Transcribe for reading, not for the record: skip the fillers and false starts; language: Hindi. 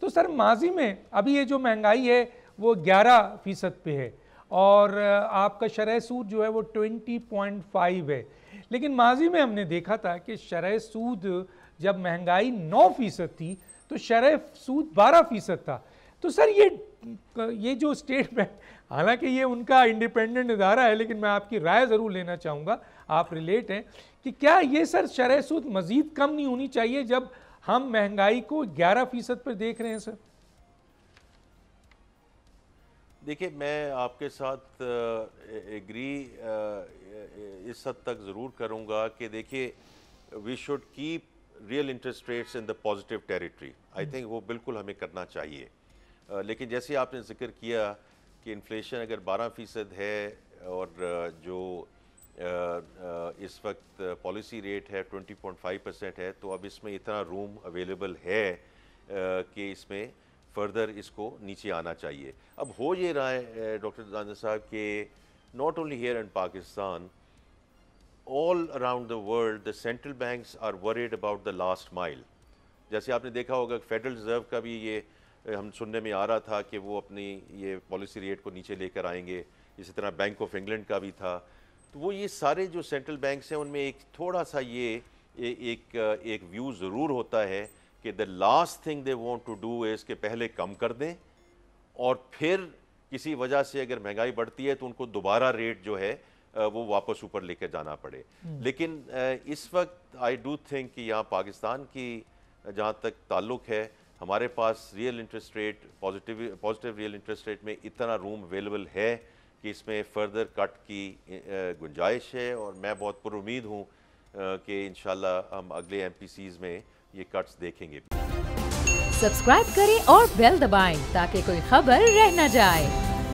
तो सर माजी में अभी ये जो महंगाई है वो 11% पे है और आपका शरह सूद जो है वो 20.5 है, लेकिन माजी में हमने देखा था कि शरह सूद जब महंगाई 9% थी तो शरह सूद 12% था। तो सर ये जो स्टेट बैंक, हालांकि ये उनका इंडिपेंडेंट इदारा है, लेकिन मैं आपकी राय ज़रूर लेना चाहूँगा, आप रिलेट हैं कि क्या ये सर शरह सूद मज़ीद कम नहीं होनी चाहिए जब हम महंगाई को 11% पर देख रहे हैं सर? देखिए, मैं आपके साथ एग्री इस हद तक ज़रूर करूँगा कि देखिए we should keep real interest rates in the positive territory. I think वो बिल्कुल हमें करना चाहिए। लेकिन जैसे आपने जिक्र किया कि इन्फ्लेशन अगर 12% है और जो इस वक्त पॉलिसी रेट है 20.5% है, तो अब इसमें इतना रूम अवेलेबल है कि इसमें फर्दर इसको नीचे आना चाहिए। अब हो ये रहा है डॉक्टर दानिश साहब कि not only here in Pakistan, all around the world the central banks are worried about the last mile. जैसे आपने देखा होगा फेडरल रिजर्व का भी ये हम सुनने में आ रहा था कि वो अपनी ये पॉलिसी रेट को नीचे लेकर आएंगे, इसी तरह बैंक ऑफ इंग्लैंड का भी था। तो वो ये सारे जो सेंट्रल बैंक्स हैं उनमें एक थोड़ा सा ये एक व्यू ज़रूर होता है कि the last thing they want to do is कि पहले कम कर दें और फिर किसी वजह से अगर महंगाई बढ़ती है तो उनको दोबारा रेट जो है वो वापस ऊपर लेकर जाना पड़े। लेकिन इस वक्त आई डू थिंक कि यहाँ पाकिस्तान की जहाँ तक ताल्लुक है, हमारे पास real interest rate positive real interest rate में इतना रूम अवेलेबल है कि इसमें फर्दर कट की गुंजाइश है और मैं बहुत पुरुमीद हूँ कि इंशाल्लाह हम अगले MPCs में ये कट्स देखेंगे। सब्सक्राइब करें और बेल दबाएं ताकि कोई खबर रह न जाए।